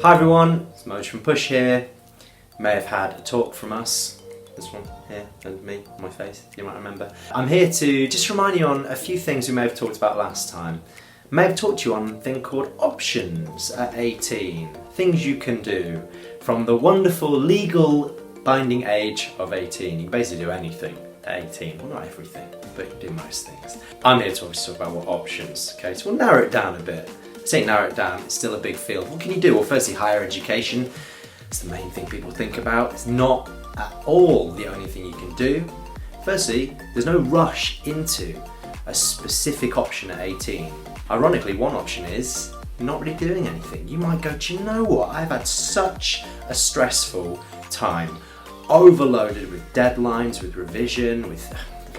Hi everyone, it's Moj from Push here. You may have had a talk from us, this one here, and me, my face, you might remember. I'm here to just remind you on a few things we may have talked about last time. I may have talked to you on a thing called options at 18. Things you can do from the wonderful legal binding age of 18. You can basically do anything at 18, well not everything, but you can do most things. I'm here to obviously talk about what options, okay, so we'll narrow it down a bit. Say narrow it down, it's still a big field. What can you do? Well, firstly, higher education. It's the main thing people think about. It's not at all the only thing you can do. Firstly, there's no rush into a specific option at 18. Ironically, one option is not really doing anything. You might go, do you know what? I've had such a stressful time, overloaded with deadlines, with revision, with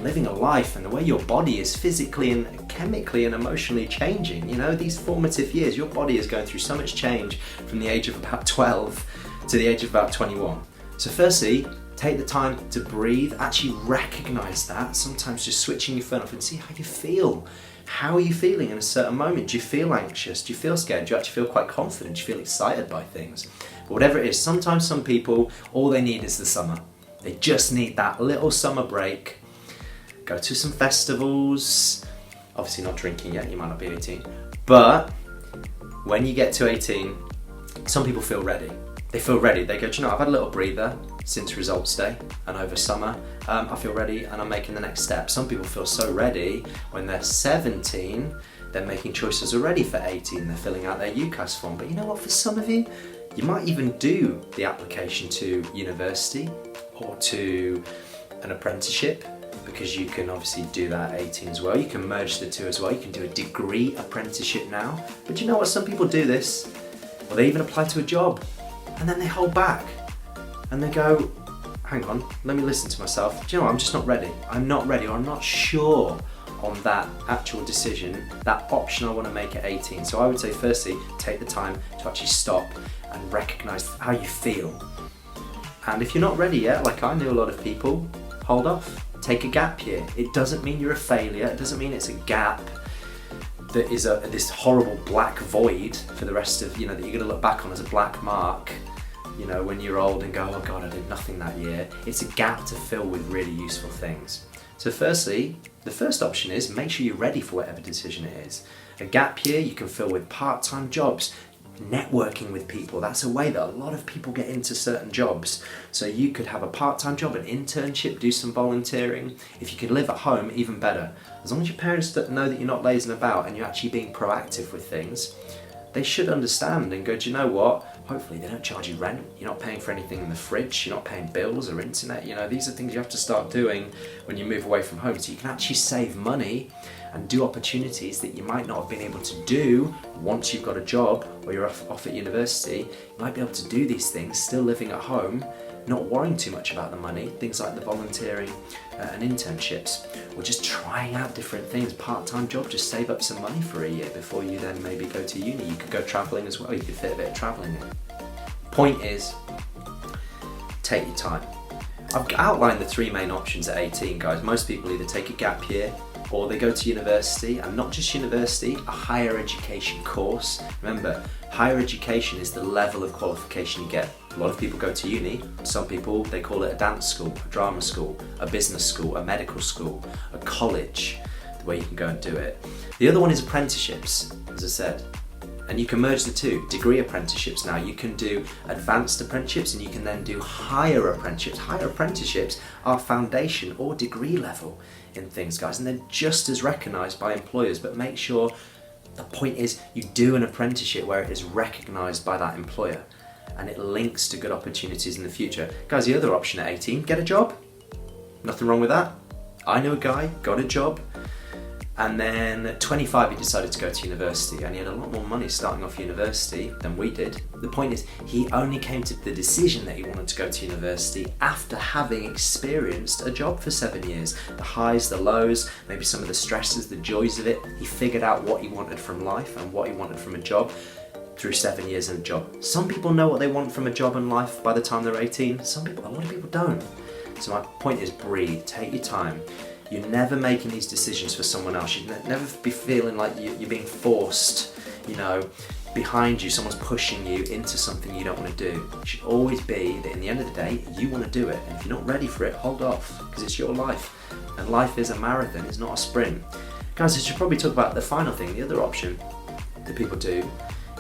living a life, and the way your body is physically and chemically and emotionally changing. You know, these formative years, your body is going through so much change from the age of about 12 to the age of about 21. So firstly, take the time to breathe, actually recognize that. Sometimes just switching your phone off and see how you feel. How are you feeling in a certain moment? Do you feel anxious? Do you feel scared? Do you actually feel quite confident? Do you feel excited by things? But whatever it is, sometimes some people, all they need is the summer. They just need that little summer break. Go to some festivals, obviously not drinking yet, you might not be 18, but when you get to 18, some people feel ready. They feel ready, they go, do you know, I've had a little breather since results day and over summer, I feel ready and I'm making the next step. Some people feel so ready when they're 17, they're making choices already for 18, they're filling out their UCAS form, but you know what, for some of you, you might even do the application to university or to an apprenticeship, because you can obviously do that at 18 as well. You can merge the two as well. You can do a degree apprenticeship now. But you know what? Some people do this, or they even apply to a job, and then they hold back. And they go, hang on, let me listen to myself. Do you know what? I'm just not ready. I'm not ready, or I'm not sure on that actual decision, that option I want to make at 18. So I would say firstly, take the time to actually stop and recognize how you feel. And if you're not ready yet, like I knew a lot of people, hold off. Take a gap year. It doesn't mean you're a failure. It doesn't mean it's a gap that is this horrible black void for the rest of, that you're going to look back on as a black mark, when you're old and go, oh God, I did nothing that year. It's a gap to fill with really useful things. So firstly, the first option is make sure you're ready for whatever decision it is. A gap year you can fill with part-time jobs, networking with people. That's a way that a lot of people get into certain jobs. So you could have a part-time job, an internship, do some volunteering. If you could live at home, even better. As long as your parents know that you're not lazing about and you're actually being proactive with things, they should understand and go, do you know what? Hopefully they don't charge you rent. You're not paying for anything in the fridge. You're not paying bills or internet. These are things you have to start doing when you move away from home, so you can actually save money and do opportunities that you might not have been able to do once you've got a job or you're off at university. You might be able to do these things still living at home, not worrying too much about the money, things like the volunteering and internships, or just trying out different things. Part-time job, just save up some money for a year before you then maybe go to uni. You could go travelling as well, you could fit a bit of travelling in. Point is, take your time. I've outlined the three main options at 18, guys. Most people either take a gap year or they go to university, and not just university, a higher education course. Remember, higher education is the level of qualification you get. A lot of people go to uni. Some people, they call it a dance school, a drama school, a business school, a medical school, a college, the way you can go and do it. The other one is apprenticeships, as I said. And you can merge the two, degree apprenticeships now. You can do advanced apprenticeships and you can then do higher apprenticeships. Higher apprenticeships are foundation or degree level in things, guys, and they're just as recognised by employers, but make sure the point is you do an apprenticeship where it is recognised by that employer and it links to good opportunities in the future. Guys, the other option at 18, get a job. Nothing wrong with that. I know a guy, got a job, and then at 25 he decided to go to university, and he had a lot more money starting off university than we did. The point is, he only came to the decision that he wanted to go to university after having experienced a job for 7 years. The highs, the lows, maybe some of the stresses, the joys of it. He figured out what he wanted from life and what he wanted from a job through 7 years in a job. Some people know what they want from a job and life by the time they're 18. A lot of people don't. So my point is, breathe, take your time. You're never making these decisions for someone else. You'd never be feeling like you're being forced you know, behind you, someone's pushing you into something you don't want to do. It should always be that in the end of the day, you want to do it. And if you're not ready for it, hold off, because it's your life. And life is a marathon, it's not a sprint. Guys, I should probably talk about the final thing. The other option that people do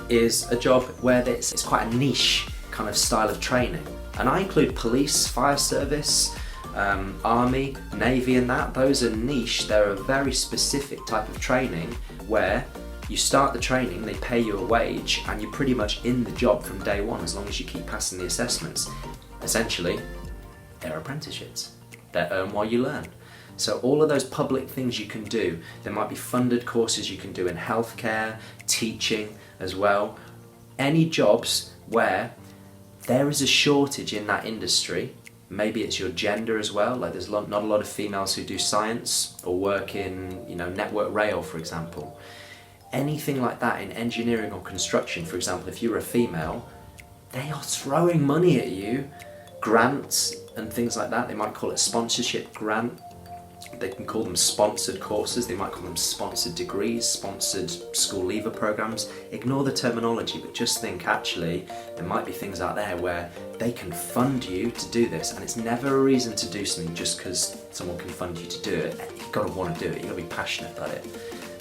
is a job where it's quite a niche kind of style of training. And I include police, fire service, army, navy and that. Those are niche. They're a very specific type of training where you start the training, they pay you a wage, and you're pretty much in the job from day one as long as you keep passing the assessments. Essentially, they're apprenticeships. They're earn while you learn. So all of those public things you can do, there might be funded courses you can do in healthcare, teaching as well. Any jobs where there is a shortage in that industry, maybe it's your gender as well, like there's not a lot of females who do science or work in, you know, network rail, for example. Anything like that in engineering or construction, for example, if you're a female, they are throwing money at you, grants and things like that. They might call it sponsorship grant. They can call them sponsored courses. They might call them sponsored degrees, sponsored school leaver programs. Ignore the terminology, but just think actually there might be things out there where they can fund you to do this, and it's never a reason to do something just because someone can fund you to do it. You've got to want to do it. You've got to be passionate about it.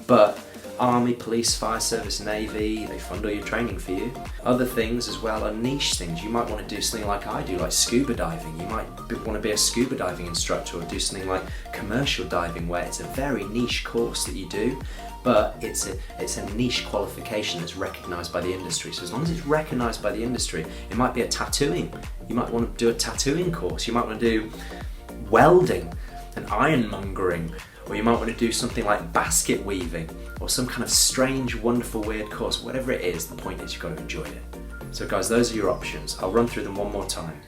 But Army, police, fire service, navy, they fund all your training for you. Other things as well are niche things. You might want to do something like I do, like scuba diving. You might want to be a scuba diving instructor or do something like commercial diving, where it's a very niche course that you do, but it's a niche qualification that's recognised by the industry. So as long as it's recognised by the industry, it might be a tattooing. You might want to do a tattooing course. You might want to do welding and ironmongering, or you might want to do something like basket weaving or some kind of strange, wonderful, weird course. Whatever it is, the point is you've got to enjoy it. So guys, those are your options. I'll run through them one more time.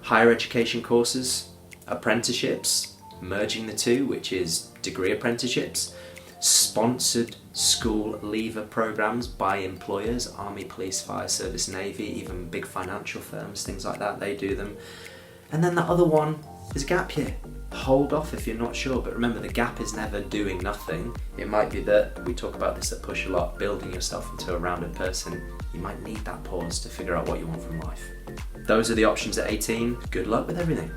Higher education courses, apprenticeships, merging the two, which is degree apprenticeships, sponsored school leaver programs by employers, Army, Police, Fire Service, Navy, even big financial firms, things like that, they do them. And then the other one is gap year. Hold off if you're not sure, but remember the gap is never doing nothing. It might be that, we talk about this at Push a lot, building yourself into a rounded person. You might need that pause to figure out what you want from life. Those are the options at 18. Good luck with everything.